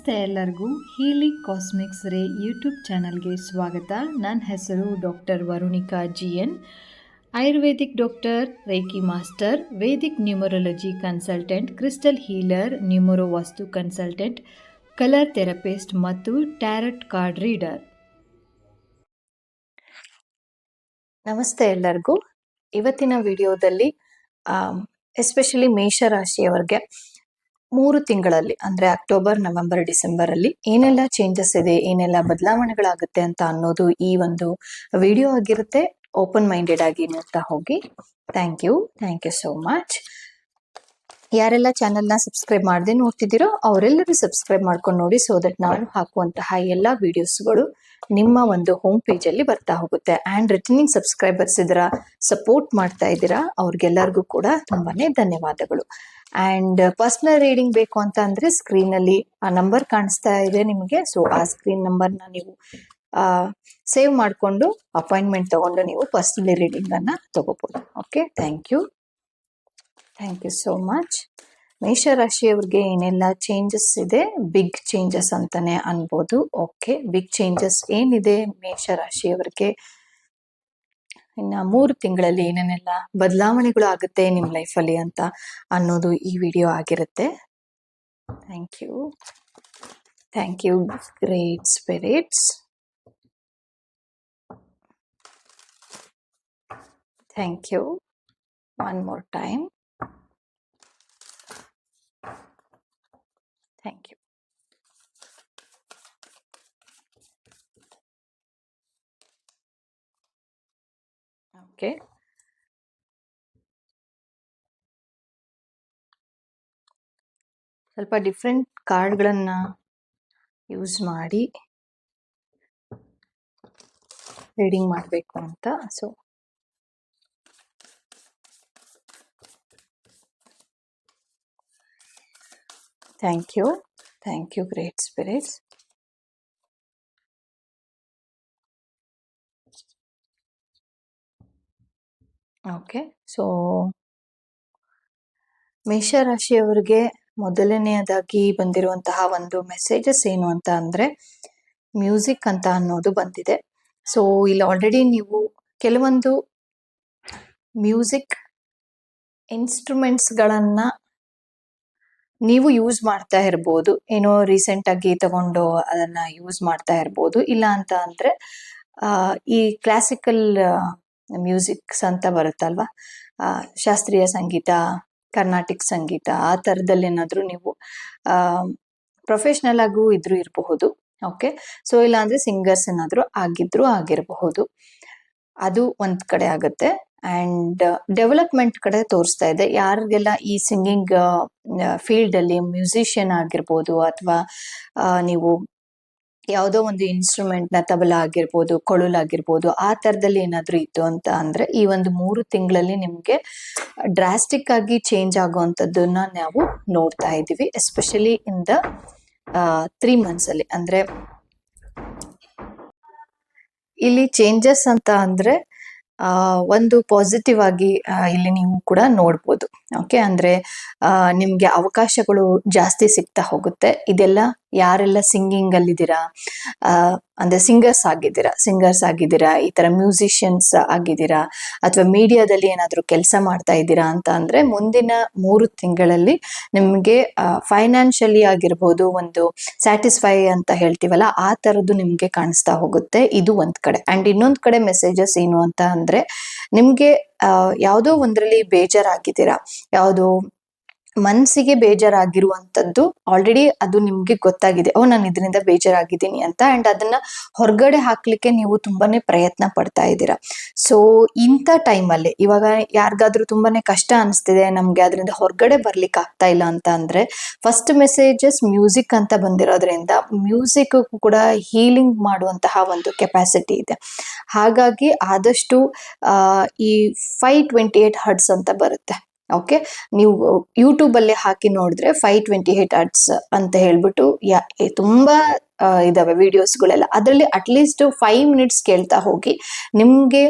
ನಮಸ್ತೆ ಎಲ್ಲರಿಗೂ. Healing cosmics ರೇ ಯೂಟ್ಯೂಬ್ ಚಾನಲ್ಗೆ ಸ್ವಾಗತ. ನನ್ನ ಹೆಸರು doctor Varunika GN, ayurvedic doctor, reiki master, vedic numerology consultant, crystal healer, numero vastu consultant, colour therapist ಮತ್ತು ಟ್ಯಾರಟ್ ಕಾರ್ಡ್ ರೀಡರ್. ನಮಸ್ತೆ ಎಲ್ಲರಿಗೂ. ಇವತ್ತಿನ ವಿಡಿಯೋದಲ್ಲಿ ಎಸ್ಪೆಷಲಿ ಮೇಷರಾಶಿಯವರಿಗೆ 3 ತಿಂಗಳಲ್ಲಿ ಅಂದರೆ ಅಕ್ಟೋಬರ್, ನವೆಂಬರ್, ಡಿಸೆಂಬರ್ ಅಲ್ಲಿ ಏನೆಲ್ಲ ಚೇಂಜಸ್ ಇದೆ, ಏನೆಲ್ಲ ಬದಲಾವಣೆಗಳಾಗುತ್ತೆ ಅಂತ ಅನ್ನೋದು ಈ ಒಂದು ವಿಡಿಯೋ ಆಗಿರುತ್ತೆ. ಓಪನ್ ಮೈಂಡೆಡ್ ಆಗಿ ನೋಡ್ತಾ ಹೋಗಿ. Thank you so much. ಯಾರೆಲ್ಲ ಚಾನೆಲ್ನ ಸಬ್ಸ್ಕ್ರೈಬ್ ಮಾಡದೆ ನೋಡ್ತಿದ್ದೀರೋ ಅವರೆಲ್ಲರೂ ಸಬ್ಸ್ಕ್ರೈಬ್ ಮಾಡ್ಕೊಂಡು ನೋಡಿ, ಸೊ ದಟ್ ನಾನು ಹಾಕುವಂತಹ ಎಲ್ಲ ವಿಡಿಯೋಸ್ಗಳು ನಿಮ್ಮ ಒಂದು ಹೋಮ್ ಪೇಜಲ್ಲಿ ಬರ್ತಾ ಹೋಗುತ್ತೆ. ಆ್ಯಂಡ್ ರಿಟರ್ನಿಂಗ್ ಸಬ್ಸ್ಕ್ರೈಬರ್ಸ್ ಇದರ ಸಪೋರ್ಟ್ ಮಾಡ್ತಾ ಇದ್ದೀರಾ, ಅವ್ರಿಗೆಲ್ಲರಿಗೂ ಕೂಡ ತುಂಬಾನೇ ಧನ್ಯವಾದಗಳು. ಆ್ಯಂಡ್ ಪರ್ಸನಲ್ ರೀಡಿಂಗ್ ಬೇಕು ಅಂತ ಅಂದರೆ ಸ್ಕ್ರೀನಲ್ಲಿ ಆ ನಂಬರ್ ಕಾಣಿಸ್ತಾ ಇದೆ ನಿಮಗೆ. ಸೊ ಆ ಸ್ಕ್ರೀನ್ ನಂಬರ್ನ ನೀವು ಸೇವ್ ಮಾಡಿಕೊಂಡು ಅಪಾಯಿಂಟ್ಮೆಂಟ್ ತಗೊಂಡು ನೀವು ಪರ್ಸನಲ್ ರೀಡಿಂಗನ್ನು ತಗೋಬೋದು. Okay, thank you so much. ಮೇಷರಾಶಿಯವ್ರಿಗೆ ಏನೆಲ್ಲ ಚೇಂಜಸ್ ಇದೆ, ಬಿಗ್ ಚೇಂಜಸ್ ಅಂತಾನೆ ಅನ್ಬೋದು. ಓಕೆ, ಬಿಗ್ ಚೇಂಜಸ್ ಏನಿದೆ ಮೇಷರಾಶಿಯವರಿಗೆ, ಇನ್ನು 3 ತಿಂಗಳಲ್ಲಿ ಏನೇನೆಲ್ಲ ಬದಲಾವಣೆಗಳು ಆಗುತ್ತೆ ನಿಮ್ಮ ಲೈಫಲ್ಲಿ ಅಂತ ಅನ್ನೋದು ಈ ವಿಡಿಯೋ ಆಗಿರುತ್ತೆ. Thank you great spirits. Thank you one more time. Thank you. Okay, ಸ್ವಲ್ಪ ಡಿಫ್ರೆಂಟ್ ಕಾರ್ಡ್ಗಳನ್ನ ಯೂಸ್ ಮಾಡಿ ರೀಡಿಂಗ್ ಮಾಡಬೇಕು ಅಂತ. So thank you great spirits. Okay, so ಮೇಷರಾಶಿಯವರಿಗೆ ಮೊದಲನೆಯದಾಗಿ ಬಂದಿರುವಂತಹ ಒಂದು ಮೆಸೇಜಸ್ ಏನು ಅಂತ ಅಂದರೆ ಮ್ಯೂಸಿಕ್ ಅಂತ ಅನ್ನೋದು ಬಂದಿದೆ. ಸೊ ಇಲ್ಲಿ ಆಲ್ರೆಡಿ ನೀವು ಕೆಲವೊಂದು ಮ್ಯೂಸಿಕ್ ಇನ್ಸ್ಟ್ರೂಮೆಂಟ್ಸ್ಗಳನ್ನು ನೀವು ಯೂಸ್ ಮಾಡ್ತಾ ಇರ್ಬೋದು, ಏನೋ ರೀಸೆಂಟ್ ಆಗಿ ತಗೊಂಡು ಅದನ್ನ ಯೂಸ್ ಮಾಡ್ತಾ ಇರ್ಬೋದು. ಇಲ್ಲ ಅಂತ ಅಂದ್ರೆ ಈ ಕ್ಲಾಸಿಕಲ್ ಮ್ಯೂಸಿಕ್ಸ್ ಅಂತ ಬರುತ್ತಲ್ವಾ, ಶಾಸ್ತ್ರೀಯ ಸಂಗೀತ, ಕರ್ನಾಟಿಕ್ ಸಂಗೀತ, ಆ ಥರದಲ್ಲಿ ಏನಾದರೂ ನೀವು ಪ್ರೊಫೆಷ್ನಲ್ ಆಗೂ ಇದ್ರೂ ಇರಬಹುದು. ಓಕೆ, ಸೊ ಇಲ್ಲ ಅಂದ್ರೆ ಸಿಂಗರ್ಸ್ ಏನಾದರೂ ಆಗಿರಬಹುದು. ಅದು ಒಂದ್ ಕಡೆ ಆಗುತ್ತೆ. ಆ್ಯಂಡ್ ಡೆವಲಪ್ಮೆಂಟ್ ಕಡೆ ತೋರಿಸ್ತಾ ಇದೆ. ಯಾರಿಗೆಲ್ಲ ಈ ಸಿಂಗಿಂಗ್ ಫೀಲ್ಡಲ್ಲಿ ಮ್ಯೂಸಿಷಿಯನ್ ಆಗಿರ್ಬೋದು, ಅಥವಾ ನೀವು ಯಾವುದೋ ಒಂದು ಇನ್ಸ್ಟ್ರೂಮೆಂಟ್ನ ತಬಲ ಆಗಿರ್ಬೋದು, ಕೊಳಲಾಗಿರ್ಬೋದು, ಆ ಥರದಲ್ಲಿ ಏನಾದರೂ ಇತ್ತು ಅಂತ ಅಂದರೆ ಈ ಒಂದು 3 ತಿಂಗಳಲ್ಲಿ ನಿಮಗೆ ಡ್ರಾಸ್ಟಿಕ್ ಆಗಿ ಚೇಂಜ್ ಆಗುವಂಥದ್ದನ್ನ ನಾವು ನೋಡ್ತಾ ಇದ್ದೀವಿ. ಎಸ್ಪೆಷಲಿ ಇನ್ ದ 3 months ಅಲ್ಲಿ. ಅಂದರೆ ಇಲ್ಲಿ ಚೇಂಜಸ್ ಅಂತ ಅಂದರೆ ಒಂದು ಪಾಸಿಟಿವ್ ಆಗಿ ಇಲ್ಲಿ ನೀವು ಕೂಡ ನೋಡ್ಬೋದು. ಓಕೆ, ಅಂದರೆ ನಿಮಗೆ ಅವಕಾಶಗಳು ಜಾಸ್ತಿ ಸಿಗ್ತಾ ಹೋಗುತ್ತೆ. ಇದೆಲ್ಲ ಯಾರೆಲ್ಲ ಸಿಂಗಿಂಗ್ ಅಲ್ಲಿದ್ದೀರಾ, ಅಂದರೆ ಸಿಂಗರ್ಸ್ ಆಗಿದ್ದೀರಾ, ಈ ಥರ ಮ್ಯೂಸಿಷಿಯನ್ಸ್ ಆಗಿದ್ದೀರಾ, ಅಥವಾ ಮೀಡಿಯಾದಲ್ಲಿ ಏನಾದರೂ ಕೆಲಸ ಮಾಡ್ತಾ ಇದ್ದೀರಾ ಅಂತ ಅಂದರೆ ಮುಂದಿನ 3 ತಿಂಗಳಲ್ಲಿ ನಿಮಗೆ ಫೈನಾನ್ಷಿಯಲಿ ಆಗಿರ್ಬೋದು, ಒಂದು ಸ್ಯಾಟಿಸ್ಫೈ ಅಂತ ಹೇಳ್ತೀವಲ್ಲ, ಆ ಥರದ್ದು ನಿಮಗೆ ಕಾಣಿಸ್ತಾ ಹೋಗುತ್ತೆ. ಇದು ಒಂದು ಕಡೆ. ಆ್ಯಂಡ್ ಇನ್ನೊಂದು ಕಡೆ ಮೆಸೇಜಸ್ ಏನು ಅಂತ ಅಂದರೆ ನಿಮಗೆ ಯಾವುದೋ ಒಂದರಲ್ಲಿ ಬೇಜಾರಾಗಿದ್ದೀರಾ, ಯಾವುದೋ ಮನಸ್ಸಿಗೆ ಬೇಜಾರಾಗಿರುವಂಥದ್ದು ಆಲ್ರೆಡಿ ಅದು ನಿಮ್ಗೆ ಗೊತ್ತಾಗಿದೆ, ನಾನು ಇದರಿಂದ ಬೇಜಾರಾಗಿದ್ದೀನಿ ಅಂತ. ಅಂಡ್ ಅದನ್ನ ಹೊರಗಡೆ ಹಾಕ್ಲಿಕ್ಕೆ ನೀವು ತುಂಬಾನೇ ಪ್ರಯತ್ನ ಪಡ್ತಾ ಇದ್ದೀರಾ. ಸೊ ಇಂಥ ಟೈಮಲ್ಲಿ ಇವಾಗ ಯಾರಿಗಾದ್ರೂ ತುಂಬಾನೇ ಕಷ್ಟ ಅನಿಸ್ತಿದೆ, ನಮ್ಗೆ ಅದರಿಂದ ಹೊರಗಡೆ ಬರ್ಲಿಕ್ಕೆ ಆಗ್ತಾ ಇಲ್ಲ ಅಂತ ಅಂದ್ರೆ ಫಸ್ಟ್ ಮೆಸೇಜಸ್ ಮ್ಯೂಸಿಕ್ ಅಂತ ಬಂದಿರೋದ್ರಿಂದ ಮ್ಯೂಸಿಕ್ ಕೂಡ ಹೀಲಿಂಗ್ ಮಾಡುವಂತಹ ಒಂದು ಕೆಪಾಸಿಟಿ ಇದೆ. ಹಾಗಾಗಿ ಆದಷ್ಟು ಈ 528 ಹರ್ಟ್ಸ್ ಅಂತ ಬರುತ್ತೆ. ಓಕೆ, ನೀವು ಯೂಟ್ಯೂಬ್ ಅಲ್ಲಿ ಹಾಕಿ ನೋಡಿದ್ರೆ 528 ಹರ್ಟ್ಸ್ ಅಂತ ಹೇಳ್ಬಿಟ್ಟು ತುಂಬಾ ಇದಾವೆ ವಿಡಿಯೋಸ್ಗಳೆಲ್ಲ. ಅದರಲ್ಲಿ ಅಟ್ಲೀಸ್ಟ್ 5 minutes ಕೇಳ್ತಾ ಹೋಗಿ. ನಿಮ್ಗೆ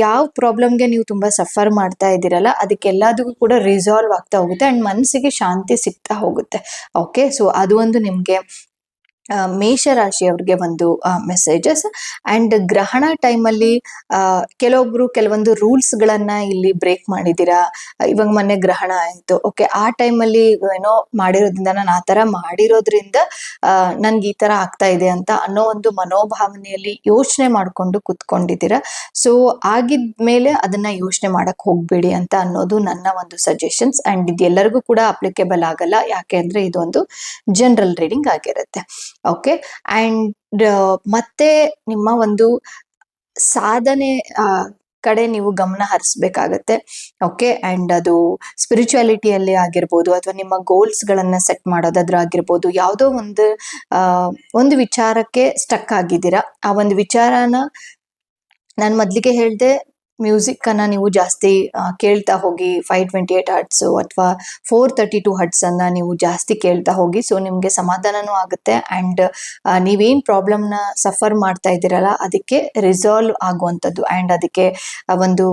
ಯಾವ ಪ್ರಾಬ್ಲಮ್ಗೆ ನೀವು ತುಂಬಾ ಸಫರ್ ಮಾಡ್ತಾ ಇದ್ದೀರಲ್ಲ, ಅದಕ್ಕೆಲ್ಲದಕ್ಕೂ ಕೂಡ ರಿಸಾಲ್ವ್ ಆಗ್ತಾ ಹೋಗುತ್ತೆ ಅಂಡ್ ಮನಸ್ಸಿಗೆ ಶಾಂತಿ ಸಿಗ್ತಾ ಹೋಗುತ್ತೆ. ಓಕೆ, ಸೊ ಅದು ಒಂದು ನಿಮ್ಗೆ ಮೇಷರಾಶಿಯವ್ರಿಗೆ ಒಂದು ಮೆಸೇಜಸ್. ಅಂಡ್ ಗ್ರಹಣ ಟೈಮಲ್ಲಿ ಕೆಲವೊಂದು ರೂಲ್ಸ್ಗಳನ್ನ ಇಲ್ಲಿ ಬ್ರೇಕ್ ಮಾಡಿದ್ದೀರಾ. ಇವಾಗ ಮೊನ್ನೆ ಗ್ರಹಣ ಆಯ್ತು, ಓಕೆ, ಆ ಟೈಮಲ್ಲಿ ಏನೋ ಮಾಡಿರೋದ್ರಿಂದ, ನಾನು ಆ ತರ ಮಾಡಿರೋದ್ರಿಂದ ನನ್ಗೆ ಈ ತರ ಆಗ್ತಾ ಇದೆ ಅಂತ ಅನ್ನೋ ಒಂದು ಮನೋಭಾವನೆಯಲ್ಲಿ ಯೋಚನೆ ಮಾಡ್ಕೊಂಡು ಕುತ್ಕೊಂಡಿದ್ದೀರಾ. ಸೊ ಆಗಿದ್ಮೇಲೆ ಅದನ್ನ ಯೋಚನೆ ಮಾಡಕ್ ಹೋಗ್ಬೇಡಿ ಅಂತ ಅನ್ನೋದು ನನ್ನ ಒಂದು ಸಜೆಷನ್ಸ್. ಅಂಡ್ ಇದು ಎಲ್ಲರಿಗೂ ಕೂಡ ಅಪ್ಲಿಕೇಬಲ್ ಆಗಲ್ಲ, ಯಾಕೆ ಅಂದ್ರೆ ಇದೊಂದು ಜನರಲ್ ರೀಡಿಂಗ್ ಆಗಿರುತ್ತೆ. ಓಕೆ, ಅಂಡ್ ಮತ್ತೆ ನಿಮ್ಮ ಒಂದು ಸಾಧನೆ ಕಡೆ ನೀವು ಗಮನ ಹರಿಸ್ಬೇಕಾಗತ್ತೆ. ಓಕೆ, ಅಂಡ್ ಅದು ಸ್ಪಿರಿಚುಯಾಲಿಟಿಯಲ್ಲಿ ಆಗಿರ್ಬೋದು, ಅಥವಾ ನಿಮ್ಮ ಗೋಲ್ಸ್ ಗಳನ್ನ ಸೆಟ್ ಮಾಡೋದಾದ್ರಾಗಿರ್ಬೋದು, ಯಾವುದೋ ಒಂದು ವಿಚಾರಕ್ಕೆ ಸ್ಟಕ್ ಆಗಿದ್ದೀರಾ. ಆ ಒಂದು ವಿಚಾರನ ನಾನು ಮೊದ್ಲಿಗೆ ಹೇಳ್ದೆ, ಮ್ಯೂಸಿಕ್ ಅನ್ನ ನೀವು ಜಾಸ್ತಿ ಕೇಳ್ತಾ ಹೋಗಿ. 528 ಹರ್ಟ್ಸ್ ಅಥವಾ 432 ಹರ್ಟ್ಸ್ ಅನ್ನ ನೀವು ಜಾಸ್ತಿ ಕೇಳ್ತಾ ಹೋಗಿ. ಸೊ ನಿಮ್ಗೆ ಸಮಾಧಾನನೂ ಆಗುತ್ತೆ. ಅಂಡ್ ನೀವೇನ್ ಪ್ರಾಬ್ಲಮ್ನ ಸಫರ್ ಮಾಡ್ತಾ ಇದ್ದೀರಲ್ಲ, ಅದಕ್ಕೆ ರಿಸಾಲ್ವ್ ಆಗುವಂಥದ್ದು ಅಂಡ್ ಅದಕ್ಕೆ ಒಂದು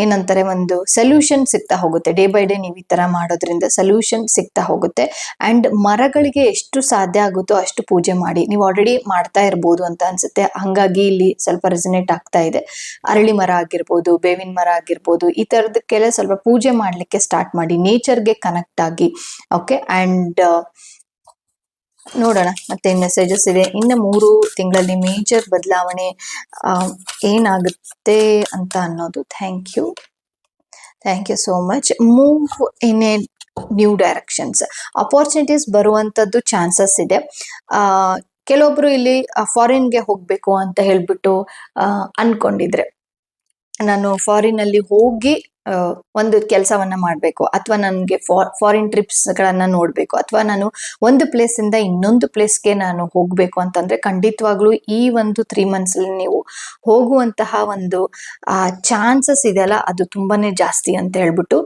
ಏನಂತಾರೆ, ಒಂದು ಸೊಲ್ಯೂಷನ್ ಸಿಗ್ತಾ ಹೋಗುತ್ತೆ. ಡೇ ಬೈ ಡೇ ನೀವು ಈ ತರ ಮಾಡೋದ್ರಿಂದ ಸೊಲ್ಯೂಷನ್ ಸಿಗ್ತಾ ಹೋಗುತ್ತೆ. ಅಂಡ್ ಮರಗಳಿಗೆ ಎಷ್ಟು ಸಾಧ್ಯ ಆಗುತ್ತೋ ಅಷ್ಟು ಪೂಜೆ ಮಾಡಿ. ನೀವು ಆಲ್ರೆಡಿ ಮಾಡ್ತಾ ಇರ್ಬೋದು ಅಂತ ಅನ್ಸುತ್ತೆ, ಹಂಗಾಗಿ ಇಲ್ಲಿ ಸ್ವಲ್ಪ ರೆಸನೇಟ್ ಆಗ್ತಾ ಇದೆ. ಅರಳಿ ಮರ ಆಗಿರ್ಬೋದು, ಬೇವಿನ ಮರ ಆಗಿರ್ಬೋದು, ಈ ತರದಕ್ಕೆಲ್ಲ ಸ್ವಲ್ಪ ಪೂಜೆ ಮಾಡ್ಲಿಕ್ಕೆ ಸ್ಟಾರ್ಟ್ ಮಾಡಿ, ನೇಚರ್ಗೆ ಕನೆಕ್ಟ್ ಆಗಿ. ಓಕೆ, ಅಂಡ್ ನೋಡೋಣ ಮತ್ತೆ ಮೆಸೇಜಸ್ ಇದೆ. ಇನ್ನು 3 ತಿಂಗಳಲ್ಲಿ ಮೇಜರ್ ಬದಲಾವಣೆ ಏನಾಗುತ್ತೆ ಅಂತ ಅನ್ನೋದು. Thank you so much. Move in a new directions. Opportunities ಬರುವಂತದ್ದು ಚಾನ್ಸಸ್ ಇದೆ. ಕೆಲವೊಬ್ರು ಇಲ್ಲಿ ಫಾರಿನ್ಗೆ ಹೋಗ್ಬೇಕು ಅಂತ ಹೇಳ್ಬಿಟ್ಟು ಅನ್ಕೊಂಡಿದ್ರೆ, ನಾನು ಫಾರಿನ್ ಅಲ್ಲಿ ಹೋಗಿ ಒಂದು ಕೆಲಸವನ್ನ ಮಾಡ್ಬೇಕು, ಅಥವಾ ನನ್ಗೆ ಫಾರಿನ್ ಟ್ರಿಪ್ಸ್ ಗಳನ್ನ ನೋಡ್ಬೇಕು, ಅಥವಾ ನಾನು ಒಂದು ಪ್ಲೇಸ್ ಇಂದ ಇನ್ನೊಂದು ಪ್ಲೇಸ್ಗೆ ನಾನು ಹೋಗ್ಬೇಕು ಅಂತಂದ್ರೆ, ಖಂಡಿತವಾಗ್ಲೂ ಈ ಒಂದು 3 months ಅಲ್ಲಿ ನೀವು ಹೋಗುವಂತಹ ಒಂದು ಚಾನ್ಸಸ್ ಇದೆಯಲ್ಲ, ಅದು ತುಂಬಾನೇ ಜಾಸ್ತಿ ಅಂತ ಹೇಳ್ಬಿಟ್ಟು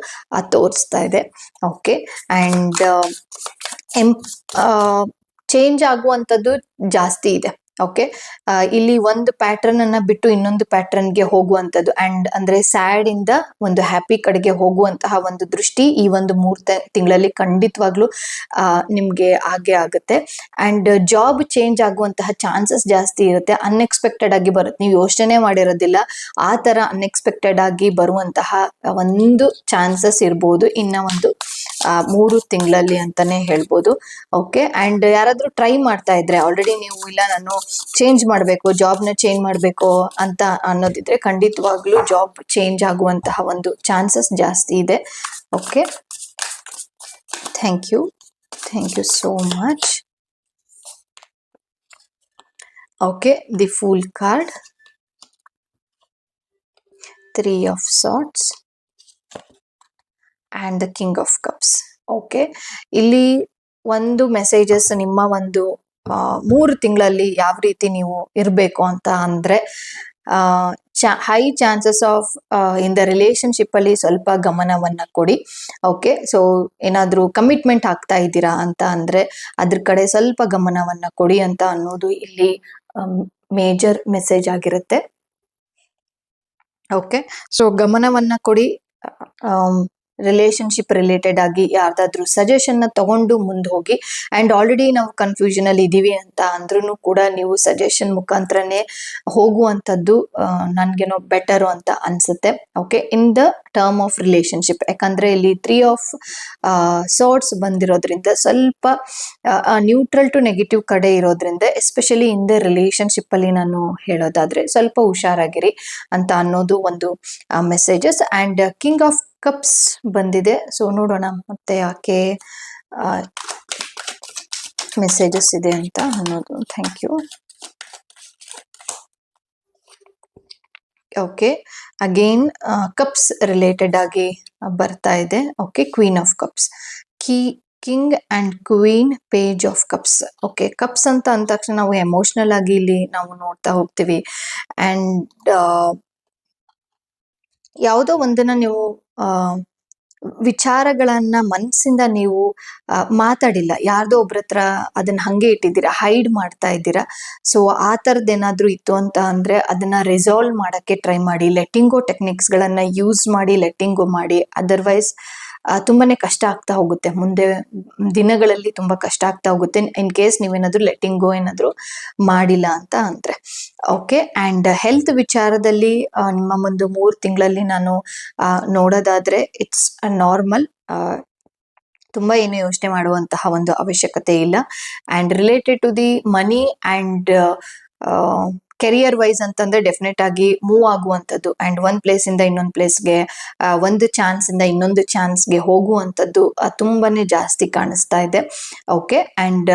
ತೋರಿಸ್ತಾ ಇದೆ. ಓಕೆ, ಅಂಡ್ ಚೇಂಜ್ ಆಗುವಂಥದ್ದು ಜಾಸ್ತಿ ಇದೆ. ಓಕೆ, ಇಲ್ಲಿ ಒಂದು ಪ್ಯಾಟರ್ನ್ ಅನ್ನ ಬಿಟ್ಟು ಇನ್ನೊಂದು ಪ್ಯಾಟರ್ನ್ಗೆ ಹೋಗುವಂಥದ್ದು, ಅಂಡ್ ಅಂದ್ರೆ ಸ್ಯಾಡ್ ಇಂದ ಒಂದು ಹ್ಯಾಪಿ ಕಡೆಗೆ ಹೋಗುವಂತಹ ಒಂದು ದೃಷ್ಟಿ ಈ ಒಂದು 3 ತಿಂಗಳಲ್ಲಿ ಖಂಡಿತವಾಗ್ಲೂ ನಿಮ್ಗೆ ಆಗೇ ಆಗುತ್ತೆ. ಅಂಡ್ ಜಾಬ್ ಚೇಂಜ್ ಆಗುವಂತಹ ಚಾನ್ಸಸ್ ಜಾಸ್ತಿ ಇರುತ್ತೆ. ಅನ್ಎಕ್ಸ್ಪೆಕ್ಟೆಡ್ ಆಗಿ ಬರುತ್ತೆ, ನೀವು ಯೋಚನೆ ಮಾಡಿರೋದಿಲ್ಲ, ಆ ತರ ಅನ್ಎಕ್ಸ್ಪೆಕ್ಟೆಡ್ ಆಗಿ ಬರುವಂತಹ ಒಂದು ಚಾನ್ಸಸ್ ಇರ್ಬೋದು ಇನ್ನ ಒಂದು 3 ತಿಂಗಳಲ್ಲಿ ಅಂತಾನೆ ಹೇಳ್ಬೋದು. ಓಕೆ, ಅಂಡ್ ಯಾರಾದ್ರೂ ಟ್ರೈ ಮಾಡ್ತಾ ಇದ್ರೆ ಆಲ್ರೆಡಿ ನೀವು, ಇಲ್ಲ ನಾನು ಚೇಂಜ್ ಮಾಡಬೇಕು, ಜಾಬ್ನ ಚೇಂಜ್ ಮಾಡಬೇಕು ಅಂತ ಅನ್ನೋದಿದ್ರೆ, ಖಂಡಿತವಾಗ್ಲೂ ಜಾಬ್ ಚೇಂಜ್ ಆಗುವಂತಹ ಒಂದು ಚಾನ್ಸಸ್ ಜಾಸ್ತಿ ಇದೆ. Okay, thank you so much. Okay, the fool card, 3 of Swords and the King of Cups. Okay, ಇಲ್ಲಿ ಒಂದು ಮೆಸೇಜಸ್ ನಿಮ್ಮ ಒಂದು 3 ತಿಂಗಳಲ್ಲಿ ಯಾವ ರೀತಿ ನೀವು ಇರಬೇಕು ಅಂತ ಅಂದ್ರೆ, high chances of in the relationship ಅಲ್ಲಿ ಸ್ವಲ್ಪ ಗಮನವನ್ನ ಕೊಡಿ. ಓಕೆ, ಸೊ ಏನಾದ್ರೂ ಕಮಿಟ್ಮೆಂಟ್ ಆಗ್ತಾ ಇದ್ದೀರಾ ಅಂತ ಅಂದ್ರೆ ಅದ್ರ ಕಡೆ ಸ್ವಲ್ಪ ಗಮನವನ್ನ ಕೊಡಿ ಅಂತ ಅನ್ನೋದು ಇಲ್ಲಿ ಮೇಜರ್ ಮೆಸೇಜ್ ಆಗಿರುತ್ತೆ. ಓಕೆ, ಸೊ ಗಮನವನ್ನ ಕೊಡಿ. ರಿಲೇಶನ್ಶಿಪ್ ರಿಲೇಟೆಡ್ ಆಗಿ ಯಾರ್ದಾದ್ರೂ ಸಜೆಷನ್ ನ ತಗೊಂಡು ಮುಂದೆ ಹೋಗಿ. ಅಂಡ್ ಆಲ್ರೆಡಿ ನಾವು ಕನ್ಫ್ಯೂಷನ್ ಅಲ್ಲಿ ಇದೀವಿ ಅಂತ ಅಂದ್ರೂ ಕೂಡ ನೀವು ಸಜೆಷನ್ ಮುಖಾಂತರನೇ ಹೋಗುವಂತದ್ದು ನನ್ಗೇನೋ ಬೆಟರ್ ಅಂತ ಅನ್ಸುತ್ತೆ. Okay, in the term of relationship, ಯಾಕಂದ್ರೆ ಇಲ್ಲಿ 3 of Swords ಬಂದಿರೋದ್ರಿಂದ ಸ್ವಲ್ಪ ನ್ಯೂಟ್ರಲ್ ಟು ನೆಗೆಟಿವ್ ಕಡೆ ಇರೋದ್ರಿಂದ, ಎಸ್ಪೆಷಲಿ ಇನ್ ದ ರಿಲೇಶನ್ಶಿಪ್ ಅಲ್ಲಿ ನಾನು ಹೇಳೋದಾದ್ರೆ ಸ್ವಲ್ಪ ಹುಷಾರಾಗಿರಿ ಅಂತ ಅನ್ನೋದು ಒಂದು messages. And king of cups ಬಂದಿದೆ. ಸೊ ನೋಡೋಣ ಮತ್ತೆ ಯಾಕೆ ಮೆಸೇಜಸ್ ಇದೆ ಅಂತ ಅನ್ನೋದು. Thank you. Okay, again cups related ಆಗಿ ಬರ್ತಾ ಇದೆ. Okay, queen of cups, king and queen, page of cups. Okay, cups ಅಂತ ಅಂದ ತಕ್ಷಣ ನಾವು ಎಮೋಷನಲ್ ಆಗಿ ಇಲ್ಲಿ ನಾವು ನೋಡ್ತಾ ಹೋಗ್ತೀವಿ. ಅಂಡ್ ಯಾವುದೋ ಒಂದನ್ನ ನೀವು ವಿಚಾರಗಳನ್ನ ಮನಸ್ಸಿಂದ ನೀವು ಮಾತಾಡಿಲ್ಲ, ಯಾರ್ದೋ ಒಬ್ರ ಹತ್ರ ಅದನ್ನ ಹಂಗೆ ಇಟ್ಟಿದ್ದೀರಾ, ಹೈಡ್ ಮಾಡ್ತಾ ಇದ್ದೀರಾ. ಸೊ ಆ ಥರದ್ದೇನಾದ್ರೂ ಇತ್ತು ಅಂತ ಅಂದ್ರೆ ಅದನ್ನ ರಿಸಾಲ್ವ್ ಮಾಡಕ್ಕೆ ಟ್ರೈ ಮಾಡಿ. ಲೆಟ್ಟಿಂಗ್ ಗೋ ಟೆಕ್ನಿಕ್ಸ್ ಗಳನ್ನ ಯೂಸ್ ಮಾಡಿ ಲೆಟ್ಟಿಂಗ್ ಗೋ ಮಾಡಿ. ಅದರ್ವೈಸ್ ತುಂಬಾನೇ ಕಷ್ಟ ಆಗ್ತಾ ಹೋಗುತ್ತೆ, ಮುಂದೆ ದಿನಗಳಲ್ಲಿ ತುಂಬಾ ಕಷ್ಟ ಆಗ್ತಾ ಹೋಗುತ್ತೆ ಇನ್ ಕೇಸ್ ನೀವೇನಾದ್ರೂ ಲೆಟ್ಟಿಂಗ್ ಗೋ ಏನಾದ್ರು ಮಾಡಿಲ್ಲ ಅಂತ ಅಂದ್ರೆ. ಓಕೆ, ಅಂಡ್ ಹೆಲ್ತ್ ವಿಚಾರದಲ್ಲಿ ನಿಮ್ಮ ಒಂದು 3 ತಿಂಗಳಲ್ಲಿ ನಾನು ನೋಡೋದಾದ್ರೆ ಇಟ್ಸ್ ನಾರ್ಮಲ್, ತುಂಬಾ ಏನು ಯೋಚನೆ ಮಾಡುವಂತಹ ಒಂದು ಅವಶ್ಯಕತೆ ಇಲ್ಲ. And related to the money and career wise ಅಂತಂದ್ರೆ ಡೆಫಿನೆಟ್ ಆಗಿ ಮೂವ್ ಆಗುವಂಥದ್ದು ಅಂಡ್ ಒಂದ್ ಪ್ಲೇಸ್ ಇಂದ ಇನ್ನೊಂದ್ ಪ್ಲೇಸ್ಗೆ, ಒಂದು ಚಾನ್ಸ್ ಇಂದ ಇನ್ನೊಂದು ಚಾನ್ಸ್ಗೆ ಹೋಗುವಂಥದ್ದು ತುಂಬಾನೇ ಜಾಸ್ತಿ ಕಾಣಿಸ್ತಾ ಇದೆ. ಓಕೆ, ಅಂಡ್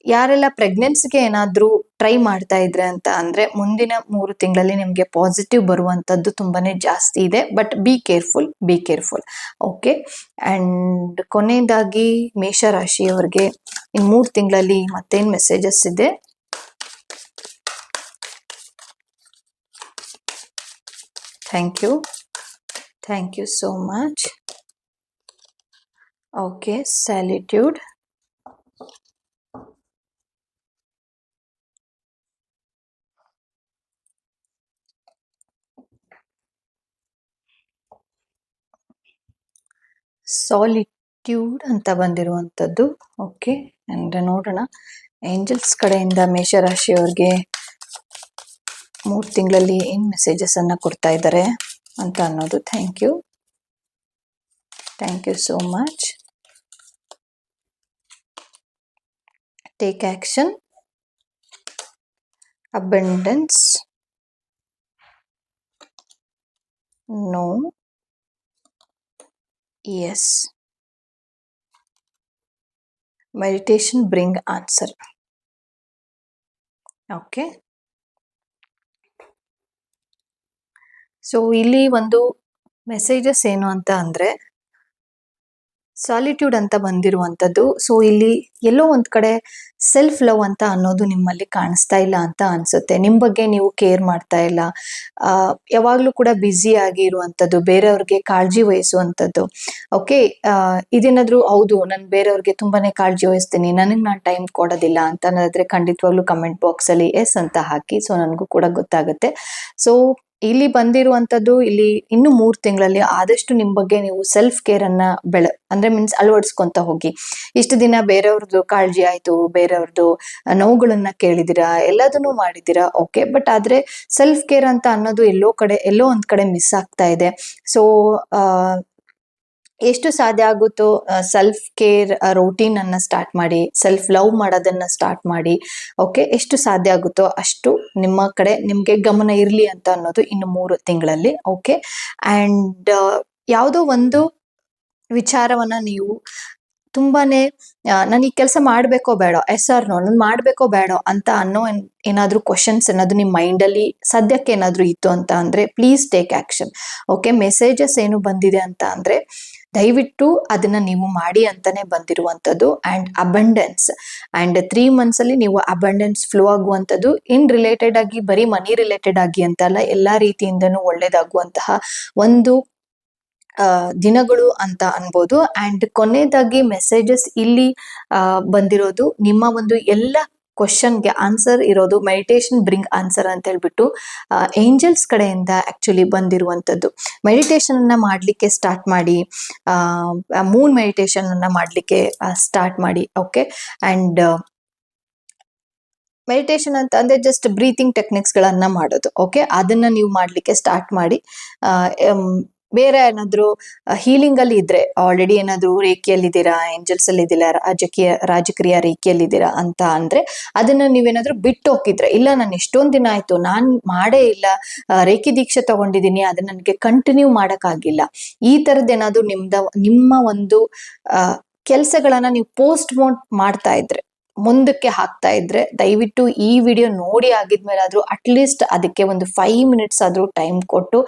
ಯಾರೆಲ್ಲ ಪ್ರೆಗ್ನೆನ್ಸಿಗೆ ಏನಾದ್ರೂ ಟ್ರೈ ಮಾಡ್ತಾ ಇದ್ರೆ ಅಂತ ಅಂದ್ರೆ ಮುಂದಿನ 3 ತಿಂಗಳಲ್ಲಿ ನಿಮ್ಗೆ ಪಾಸಿಟಿವ್ ಬರುವಂತದ್ದು ತುಂಬಾನೇ ಜಾಸ್ತಿ ಇದೆ. But be careful. Okay, and ಕೊನೆಯದಾಗಿ ಮೇಷರಾಶಿಯವರಿಗೆ ಇನ್ 3 ತಿಂಗಳಲ್ಲಿ ಮತ್ತೇನ್ ಮೆಸೇಜಸ್ ಇದೆ? Thank you so much. Okay, solitude. Solitude ಅಂತ ಬಂದಿರುವಂಥದ್ದು. ಓಕೆ, ಅಂದ್ರೆ ನೋಡೋಣ ಏಂಜಲ್ಸ್ ಕಡೆಯಿಂದ ಮೇಷರಾಶಿಯವ್ರಿಗೆ 3 ತಿಂಗಳಲ್ಲಿ ಏನ್ ಮೆಸೇಜಸ್ ಅನ್ನ ಕೊಡ್ತಾ ಇದ್ದಾರೆ ಅಂತ ಅನ್ನೋದು. Thank you so much. Take action, abundance, no, yes, meditation bring answer. Okay, so ಇಲ್ಲಿ ಒಂದು ಮೆಸೇಜಸ್ ಏನು ಅಂತ ಅಂದ್ರೆ ಸಾಲಿಟ್ಯೂಡ್ ಅಂತ ಬಂದಿರುವಂಥದ್ದು. ಸೊ ಇಲ್ಲಿ ಎಲ್ಲೋ ಒಂದ್ ಕಡೆ ಸೆಲ್ಫ್ ಲವ್ ಅಂತ ಅನ್ನೋದು ನಿಮ್ಮಲ್ಲಿ ಕಾಣಿಸ್ತಾ ಇಲ್ಲ ಅಂತ ಅನ್ಸುತ್ತೆ. ನಿಮ್ ಬಗ್ಗೆ ನೀವು ಕೇರ್ ಮಾಡ್ತಾ ಇಲ್ಲ, ಯಾವಾಗ್ಲೂ ಕೂಡ ಬ್ಯುಸಿ ಆಗಿ ಇರುವಂತದ್ದು, ಬೇರೆಯವ್ರಿಗೆ ಕಾಳಜಿ ವಹಿಸುವಂತದ್ದು. ಓಕೆ, ಇದೇನಾದ್ರೂ ಹೌದು ನಾನು ಬೇರೆಯವ್ರಿಗೆ ತುಂಬಾನೇ ಕಾಳಜಿ ವಹಿಸ್ತೀನಿ, ನನಗ್ ನಾನು ಟೈಮ್ ಕೊಡೋದಿಲ್ಲ ಅಂತ ಅನ್ನೋದಾದ್ರೆ ಖಂಡಿತವಾಗ್ಲೂ ಕಮೆಂಟ್ ಬಾಕ್ಸ್ ಅಲ್ಲಿ ಎಸ್ ಅಂತ ಹಾಕಿ, ಸೊ ನನಗೂ ಕೂಡ ಗೊತ್ತಾಗುತ್ತೆ. ಸೊ ಇಲ್ಲಿ ಬಂದಿರುವಂತದ್ದು, ಇಲ್ಲಿ ಇನ್ನು 3 ತಿಂಗಳಲ್ಲಿ ಆದಷ್ಟು ನಿಮ್ ಬಗ್ಗೆ ನೀವು ಸೆಲ್ಫ್ ಕೇರ್ ಅನ್ನ ಅಂದ್ರೆ ಮೀನ್ಸ್ ಅಳವಡಿಸ್ಕೊಂತ ಹೋಗಿ. ಇಷ್ಟು ದಿನ ಬೇರೆಯವ್ರದ್ದು ಕಾಳಜಿ ಆಯ್ತು, ಬೇರೆಯವ್ರದ್ದು ನೋವುಗಳನ್ನ ಕೇಳಿದಿರಾ, ಎಲ್ಲದನ್ನು ಮಾಡಿದಿರಾ. ಓಕೆ, ಬಟ್ ಆದ್ರೆ ಸೆಲ್ಫ್ ಕೇರ್ ಅಂತ ಅನ್ನೋದು ಎಲ್ಲೋ ಒಂದ್ ಕಡೆ ಮಿಸ್ ಆಗ್ತಾ ಇದೆ. ಸೊ ಎಷ್ಟು ಸಾಧ್ಯ ಆಗುತ್ತೋ ಸೆಲ್ಫ್ ಕೇರ್ ರೋಟೀನ್ ಅನ್ನ ಸ್ಟಾರ್ಟ್ ಮಾಡಿ, ಸೆಲ್ಫ್ ಲವ್ ಮಾಡೋದನ್ನ ಸ್ಟಾರ್ಟ್ ಮಾಡಿ. ಓಕೆ, ಎಷ್ಟು ಸಾಧ್ಯ ಆಗುತ್ತೋ ಅಷ್ಟು ನಿಮ್ಮ ಕಡೆ ನಿಮ್ಗೆ ಗಮನ ಇರ್ಲಿ ಅಂತ ಅನ್ನೋದು ಇನ್ನು 3 ತಿಂಗಳಲ್ಲಿ. ಓಕೆ, ಅಂಡ್ ಯಾವುದೋ ಒಂದು ವಿಚಾರವನ್ನ ನೀವು ತುಂಬಾನೇ ನಾನು ಈ ಕೆಲಸ ಮಾಡ್ಬೇಕೋ ಬೇಡ, ಎಸ್ ಆರ್ ನೋ, ನಾನು ಮಾಡ್ಬೇಕೋ ಬೇಡ ಅಂತ ಅನ್ನೋ ಏನಾದ್ರೂ ಕ್ವಶನ್ಸ್ ಏನಾದ್ರು ನಿಮ್ ಮೈಂಡ್ ಅಲ್ಲಿ ಸದ್ಯಕ್ಕೆ ಏನಾದ್ರೂ ಇತ್ತು ಅಂತ ಅಂದ್ರೆ please take action. Okay, messages ಏನು ಬಂದಿದೆ ಅಂತ ಅಂದ್ರೆ ದಯವಿಟ್ಟು ಅದನ್ನ ನೀವು ಮಾಡಿ ಅಂತಾನೆ ಬಂದಿರುವಂತದ್ದು. ಅಂಡ್ ಅಬಂಡೆನ್ಸ್, ಅಂಡ್ 3 months ಅಲ್ಲಿ ನೀವು ಅಬಂಡೆನ್ಸ್ ಫ್ಲೋ ಆಗುವಂತದ್ದು, ಇನ್ ರಿಲೇಟೆಡ್ ಆಗಿ ಬರೀ ಮನಿ ರಿಲೇಟೆಡ್ ಆಗಿ ಅಂತ ಅಲ್ಲ, ಎಲ್ಲಾ ರೀತಿಯಿಂದನೂ ಒಳ್ಳೇದಾಗುವಂತಹ ಒಂದು ದಿನಗಳು ಅಂತ ಅನ್ಬೋದು. ಅಂಡ್ ಕೊನೆಯದಾಗಿ ಮೆಸೇಜಸ್ ಇಲ್ಲಿ ಬಂದಿರೋದು, ನಿಮ್ಮ ಒಂದು ಎಲ್ಲ ಕ್ವಶನ್ಗೆ ಆನ್ಸರ್ ಇರೋದು ಮೆಡಿಟೇಷನ್ ಬ್ರಿಂಗ್ ಆನ್ಸರ್ ಅಂತ ಹೇಳ್ಬಿಟ್ಟು ಏಂಜಲ್ಸ್ ಕಡೆಯಿಂದ ಆಕ್ಚುಲಿ ಬಂದಿರುವಂತದ್ದು. ಮೆಡಿಟೇಷನ್ ಅನ್ನ ಮಾಡ್ಲಿಕ್ಕೆ ಸ್ಟಾರ್ಟ್ ಮಾಡಿ, ಮೂನ್ ಮೆಡಿಟೇಷನ್ ಅನ್ನ ಮಾಡ್ಲಿಕ್ಕೆ ಸ್ಟಾರ್ಟ್ ಮಾಡಿ. ಓಕೆ, ಅಂಡ್ ಮೆಡಿಟೇಷನ್ ಅಂತ ಅಂದ್ರೆ ಜಸ್ಟ್ ಬ್ರೀತಿಂಗ್ ಟೆಕ್ನಿಕ್ಸ್ ಗಳನ್ನ ಮಾಡೋದು. ಓಕೆ, ಅದನ್ನ ನೀವು ಮಾಡ್ಲಿಕ್ಕೆ ಸ್ಟಾರ್ಟ್ ಮಾಡಿ. ಬೇರೆ ಏನಾದ್ರು ಹೀಲಿಂಗ್ ಅಲ್ಲಿ ಇದ್ರೆ, ಆಲ್ರೆಡಿ ಏನಾದ್ರು ರೇಖಿಯಲ್ಲಿದ್ದೀರಾ, ಏಂಜಲ್ಸ್ ಅಲ್ಲಿ ಇದ್ದೀರಾ, ರಾಜಕೀಯ ರೇಖಿಯಲ್ಲಿದ್ದೀರಾ ಅಂತ ಅಂದ್ರೆ ಅದನ್ನ ನೀವೇನಾದ್ರೂ ಬಿಟ್ಟು ಹೋಗಿದ್ರೆ, ಇಲ್ಲ ನಾನು ಎಷ್ಟೊಂದ್ ದಿನ ಆಯ್ತು ನಾನ್ ಮಾಡೇ ಇಲ್ಲ, ರೇಖಿ ದೀಕ್ಷೆ ತಗೊಂಡಿದೀನಿ, ಅದನ್ನ ನನಗೆ ಕಂಟಿನ್ಯೂ ಮಾಡಕ್ಕಾಗಿಲ್ಲ, ಈ ತರದ್ದೇನಾದ್ರು ನಿಮ್ಮ ಒಂದು ಕೆಲಸಗಳನ್ನ ನೀವು ಪೋಸ್ಟ್ ಮಾಡ್ತಾ ಇದ್ರೆ, ಮುಂದಕ್ಕೆ ಹಾಕ್ತಾ ಇದ್ರೆ, ದಯವಿಟ್ಟು ಈ ವಿಡಿಯೋ ನೋಡಿ ಆಗಿದ್ಮೇಲೆ ಆದ್ರೂ ಅಟ್ಲೀಸ್ಟ್ ಅದಕ್ಕೆ ಒಂದು 5 minutes ಆದ್ರೂ ಟೈಮ್ ಕೊಟ್ಟು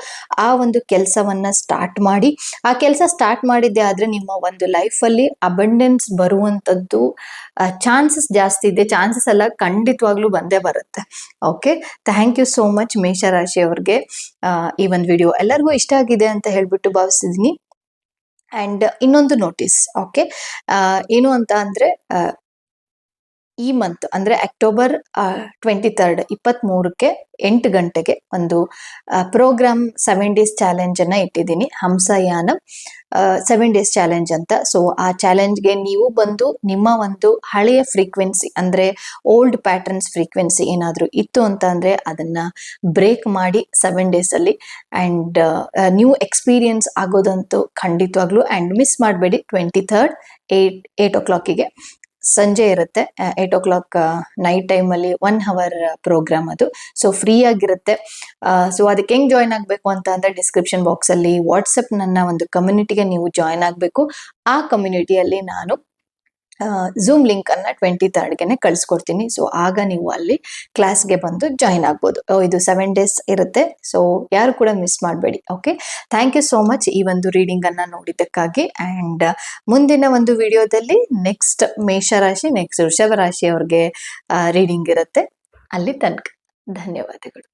ಆ ಒಂದು ಕೆಲಸವನ್ನ ಸ್ಟಾರ್ಟ್ ಮಾಡಿ. ಆ ಕೆಲಸ ಸ್ಟಾರ್ಟ್ ಮಾಡಿದ್ದೆ ಆದ್ರೆ ನಿಮ್ಮ ಒಂದು ಲೈಫ್ ಅಲ್ಲಿ ಅಬಂಡೆನ್ಸ್ ಬರುವಂತದ್ದು ಚಾನ್ಸಸ್ ಜಾಸ್ತಿ ಇದೆ. ಚಾನ್ಸಸ್ ಎಲ್ಲ ಖಂಡಿತವಾಗ್ಲೂ ಬಂದೇ ಬರುತ್ತೆ. Okay, thank you so much ಮೇಷರಾಶಿ ಅವ್ರಿಗೆ. ಈ ಒಂದು ವಿಡಿಯೋ ಎಲ್ಲರಿಗೂ ಇಷ್ಟ ಆಗಿದೆ ಅಂತ ಹೇಳ್ಬಿಟ್ಟು ಭಾವಿಸಿದೀನಿ. ಅಂಡ್ ಇನ್ನೊಂದು ನೋಟಿಸ್, ಓಕೆ, ಏನು ಅಂತ ಅಂದ್ರೆ ಈ ಮಂತ್ ಅಂದ್ರೆ ಅಕ್ಟೋಬರ್ 23 23ಕ್ಕೆ 8 ಗಂಟೆಗೆ ಒಂದು ಪ್ರೋಗ್ರಾಮ್ 7 ಡೇಸ್ ಚಾಲೆಂಜ್ ಅನ್ನ ಇಟ್ಟಿದ್ದೀನಿ, ಹಂಸಯಾನ 7 ಡೇಸ್ ಚಾಲೆಂಜ್ ಅಂತ. ಸೊ ಆ ಚಾಲೆಂಜ್ಗೆ ನೀವು ಬಂದು ನಿಮ್ಮ ಒಂದು ಹಳೆಯ ಫ್ರೀಕ್ವೆನ್ಸಿ ಅಂದ್ರೆ ಓಲ್ಡ್ ಪ್ಯಾಟರ್ನ್ಸ್ ಫ್ರೀಕ್ವೆನ್ಸಿ ಏನಾದರೂ ಇತ್ತು ಅಂತ ಅಂದ್ರೆ ಅದನ್ನ ಬ್ರೇಕ್ ಮಾಡಿ 7 ಡೇಸ್ ಅಲ್ಲಿ ಅಂಡ್ ನ್ಯೂ ಎಕ್ಸ್ಪೀರಿಯನ್ಸ್ ಆಗೋದಂತೂ ಖಂಡಿತವಾಗ್ಲೂ. ಅಂಡ್ ಮಿಸ್ ಮಾಡಬೇಡಿ, 23rd 8 o'clockಗೆ ಸಂಜೆ ಇರುತ್ತೆ. 8 o'clock ನೈಟ್ ಟೈಮಲ್ಲಿ 1 hour ಪ್ರೋಗ್ರಾಮ್ ಅದು. ಸೊ ಫ್ರೀ ಆಗಿರುತ್ತೆ. ಸೊ ಅದಕ್ಕೆ ಹೆಂಗ್ ಜಾಯ್ನ್ ಆಗಬೇಕು ಅಂತ ಅಂದ್ರೆ ಡಿಸ್ಕ್ರಿಪ್ಷನ್ ಬಾಕ್ಸ್ ಅಲ್ಲಿ ವಾಟ್ಸಪ್ ನನ್ನ ಒಂದು ಕಮ್ಯುನಿಟಿಗೆ ನೀವು ಜಾಯ್ನ್ ಆಗಬೇಕು. ಆ ಕಮ್ಯುನಿಟಿಯಲ್ಲಿ ನಾನು ಝೂಮ್ ಲಿಂಕ್ ಅನ್ನ 23rdಗೆನೆ ಕಳಿಸ್ಕೊಡ್ತೀನಿ. ಸೊ ಆಗ ನೀವು ಅಲ್ಲಿ ಕ್ಲಾಸ್ಗೆ ಬಂದು ಜಾಯ್ನ್ ಆಗ್ಬೋದು. ಇದು 7 ಡೇಸ್ ಇರುತ್ತೆ. ಸೊ ಯಾರು ಕೂಡ ಮಿಸ್ ಮಾಡಬೇಡಿ. Okay, thank you so much ಈ ಒಂದು ರೀಡಿಂಗ್ ಅನ್ನ ನೋಡಿದ್ದಕ್ಕಾಗಿ. ಅಂಡ್ ಮುಂದಿನ ಒಂದು ವಿಡಿಯೋದಲ್ಲಿ ನೆಕ್ಸ್ಟ್ ಮೇಷರಾಶಿ, ನೆಕ್ಸ್ಟ್ ವೃಷಭ ರಾಶಿ ಅವ್ರಿಗೆ ರೀಡಿಂಗ್ ಇರುತ್ತೆ. ಅಲ್ಲಿ ತನಕ ಧನ್ಯವಾದಗಳು.